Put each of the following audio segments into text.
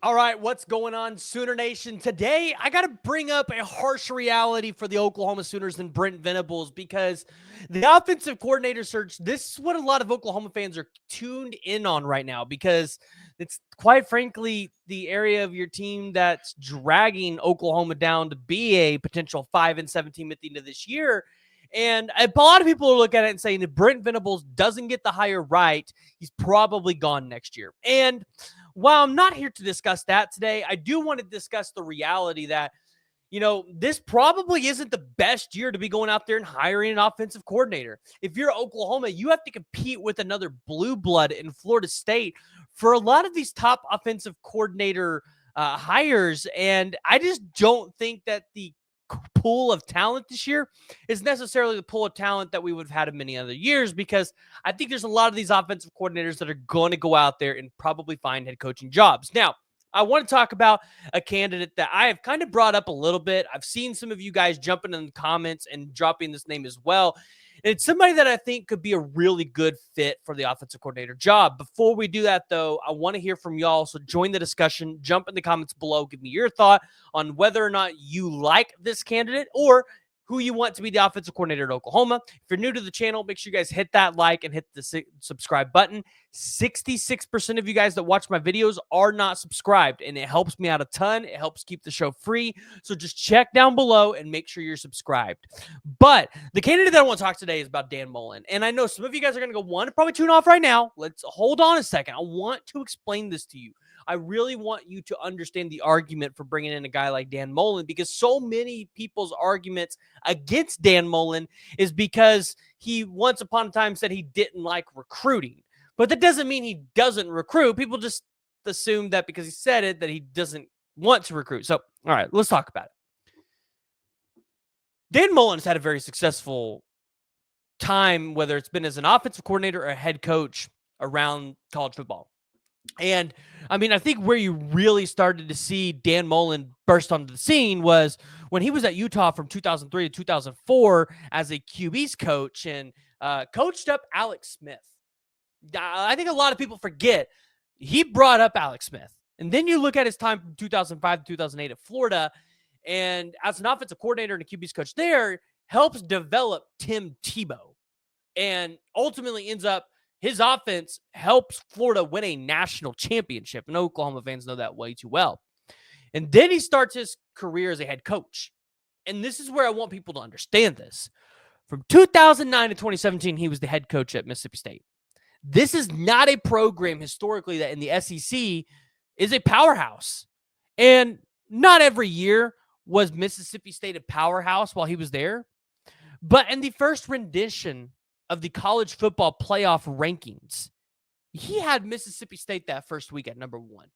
All right, what's going on, Sooner Nation? Today, I got to bring up a harsh reality for the Oklahoma Sooners and Brent Venables because the offensive coordinator search, this is what a lot of Oklahoma fans are tuned in on right now because it's quite frankly the area of your team that's dragging Oklahoma down to be a potential 5-7 team at the end of this year. And a lot of people are looking at it and saying if Brent Venables doesn't get the hire right, he's probably gone next year. And while I'm not here to discuss that today, I do want to discuss the reality that, this probably isn't the best year to be going out there and hiring an offensive coordinator. If you're Oklahoma, you have to compete with another blue blood in Florida State for a lot of these top offensive coordinator hires. And I just don't think that the pool of talent this year is necessarily the pool of talent that we would have had in many other years, because I think there's a lot of these offensive coordinators that are going to go out there and probably find head coaching jobs. Now, I want to talk about a candidate that I have kind of brought up a little bit. I've seen some of you guys jumping in the comments and dropping this name as well. And it's somebody that I think could be a really good fit for the offensive coordinator job. Before we do that, though, I want to hear from y'all. So join the discussion. Jump in the comments below. Give me your thought on whether or not you like this candidate or who you want to be the offensive coordinator at Oklahoma. If you're new to the channel, make sure you guys hit that like and hit the subscribe button. 66% of you guys that watch my videos are not subscribed, and it helps me out a ton. It helps keep the show free. So just check down below and make sure you're subscribed. But the candidate that I want to talk today is about Dan Mullen. And I know some of you guys are going to go, one, probably tune off right now. Let's hold on a second. I want to explain this to you. I really want you to understand the argument for bringing in a guy like Dan Mullen, because so many people's arguments against Dan Mullen is because he once upon a time said he didn't like recruiting. But that doesn't mean he doesn't recruit. People just assume that because he said it that he doesn't want to recruit. So, all right, let's talk about it. Dan Mullen has had a very successful time, whether it's been as an offensive coordinator or a head coach around college football. And I mean, I think where you really started to see Dan Mullen burst onto the scene was when he was at Utah from 2003 to 2004 as a QB's coach and coached up Alex Smith. I think a lot of people forget he brought up Alex Smith. And then you look at his time from 2005 to 2008 at Florida, and as an offensive coordinator and a QB's coach there, helps develop Tim Tebow and ultimately ends up his offense helps Florida win a national championship. And Oklahoma fans know that way too well. And then he starts his career as a head coach. And this is where I want people to understand this. From 2009 to 2017, he was the head coach at Mississippi State. This is not a program historically that in the SEC is a powerhouse. And not every year was Mississippi State a powerhouse while he was there. But in the first rendition of the college football playoff rankings, he had Mississippi State that first week at number 1.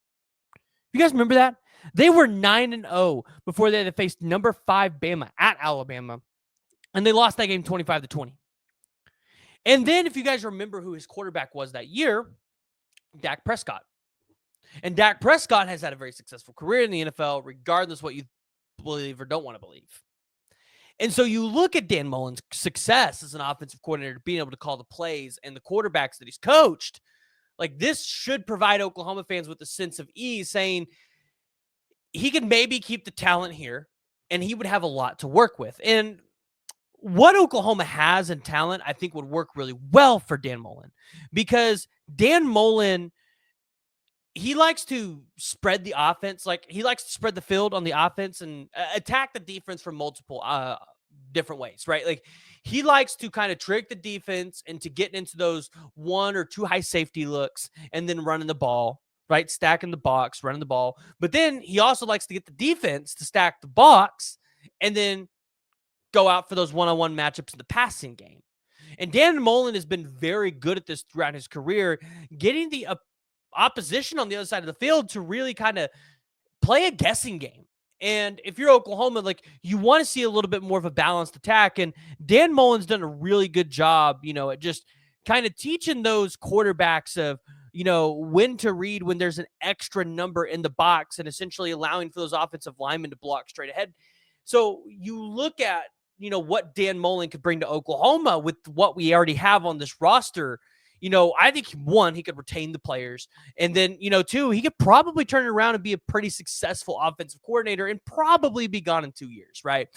You guys remember that? They were 9-0 before they had faced number 5 Bama at Alabama, and they lost that game 25-20. And then if you guys remember who his quarterback was that year, Dak Prescott. And Dak Prescott has had a very successful career in the NFL, regardless what you believe or don't want to believe. And so you look at Dan Mullen's success as an offensive coordinator, being able to call the plays and the quarterbacks that he's coached. Like, this should provide Oklahoma fans with a sense of ease, saying he could maybe keep the talent here and he would have a lot to work with. And what Oklahoma has in talent, I think, would work really well for Dan Mullen, because Dan Mullen, he likes to spread the offense. Like, he likes to spread the field on the offense and attack the defense from multiple different ways, right? Like, he likes to kind of trick the defense into getting into those 1 or 2 high safety looks and then running the ball, right? Stacking the box, running the ball. But then he also likes to get the defense to stack the box and then go out for those one-on-one matchups in the passing game. And Dan Mullen has been very good at this throughout his career, getting the opposition on the other side of the field to really kind of play a guessing game. And if you're Oklahoma, like, you want to see a little bit more of a balanced attack. And Dan Mullen's done a really good job, at just kind of teaching those quarterbacks of, when to read when there's an extra number in the box and essentially allowing for those offensive linemen to block straight ahead. So you look at, what Dan Mullen could bring to Oklahoma with what we already have on this roster. I think one, he could retain the players. And then, two, he could probably turn it around and be a pretty successful offensive coordinator and probably be gone in 2 years, right?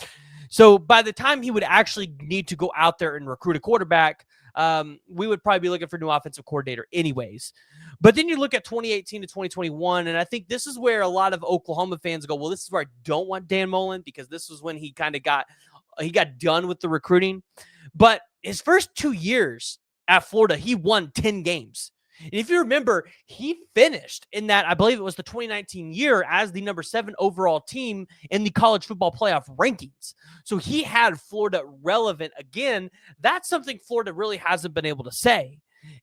So by the time he would actually need to go out there and recruit a quarterback, we would probably be looking for a new offensive coordinator anyways. But then you look at 2018 to 2021, and I think this is where a lot of Oklahoma fans go, well, this is where I don't want Dan Mullen, because this was when he kind of got done with the recruiting. But his first 2 years at Florida, he won 10 games. And if you remember, he finished in that, I believe it was the 2019 year, as the number 7 overall team in the college football playoff rankings. So he had Florida relevant again. That's something Florida really hasn't been able to say.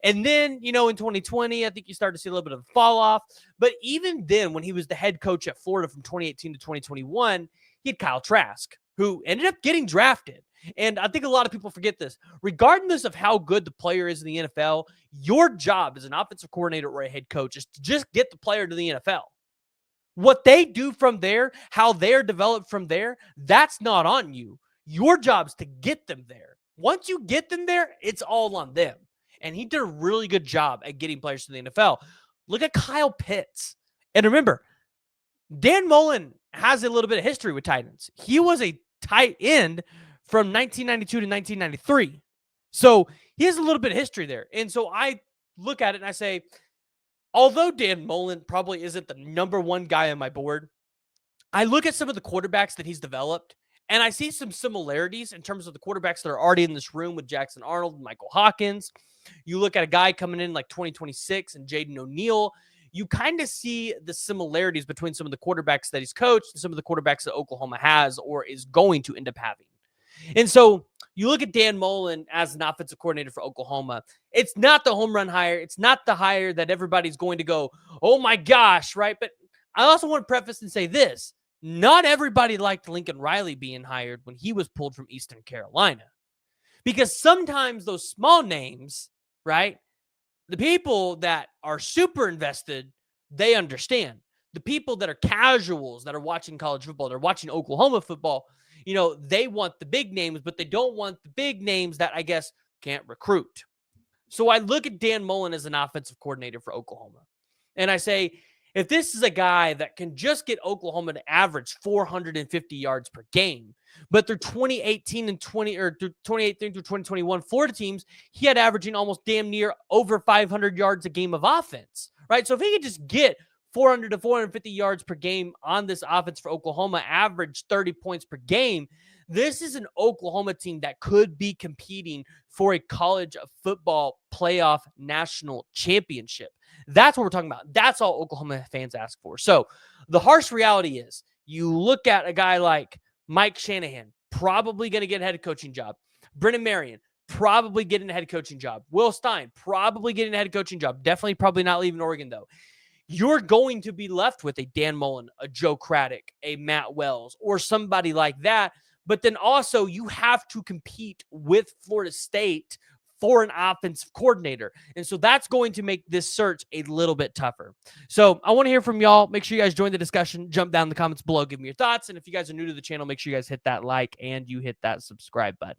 And then, in 2020, I think you started to see a little bit of a fall off. But even then, when he was the head coach at Florida from 2018 to 2021, he had Kyle Trask, who ended up getting drafted. And I think a lot of people forget this. Regardless of how good the player is in the NFL, your job as an offensive coordinator or a head coach is to just get the player to the NFL. What they do from there, how they're developed from there, that's not on you. Your job is to get them there. Once you get them there, it's all on them. And he did a really good job at getting players to the NFL. Look at Kyle Pitts. And remember, Dan Mullen has a little bit of history with tight ends. He was a tight end from 1992 to 1993. So he has a little bit of history there. And so I look at it and I say, although Dan Mullen probably isn't the number one guy on my board, I look at some of the quarterbacks that he's developed, and I see some similarities in terms of the quarterbacks that are already in this room with Jackson Arnold and Michael Hawkins. You look at a guy coming in like 2026 and Jaden O'Neal. You kind of see the similarities between some of the quarterbacks that he's coached and some of the quarterbacks that Oklahoma has or is going to end up having. And so you look at Dan Mullen as an offensive coordinator for Oklahoma. It's not the home run hire. It's not the hire that everybody's going to go, oh my gosh, right? But I also want to preface and say this. Not everybody liked Lincoln Riley being hired when he was pulled from Eastern Carolina. Because sometimes those small names, right, the people that are super invested, they understand. The people that are casuals, that are watching college football, they're watching Oklahoma football, they want the big names, but they don't want the big names that I guess can't recruit. So I look at Dan Mullen as an offensive coordinator for Oklahoma. And I say, if this is a guy that can just get Oklahoma to average 450 yards per game, but through 2018 and 2018 through 2021 Florida teams, he had averaging almost damn near over 500 yards a game of offense, right? So if he could just get 400 to 450 yards per game on this offense for Oklahoma, average 30 points per game, this is an Oklahoma team that could be competing for a college football playoff national championship. That's what we're talking about. That's all Oklahoma fans ask for. So the harsh reality is you look at a guy like Mike Shanahan, probably going to get a head coaching job. Brennan Marion, probably getting a head coaching job. Will Stein, probably getting a head coaching job. Definitely probably not leaving Oregon, though. You're going to be left with a Dan Mullen, a Joe Craddock, a Matt Wells, or somebody like that. But then also you have to compete with Florida State for an offensive coordinator. And so that's going to make this search a little bit tougher. So I want to hear from y'all. Make sure you guys join the discussion. Jump down in the comments below. Give me your thoughts. And if you guys are new to the channel, make sure you guys hit that like and you hit that subscribe button.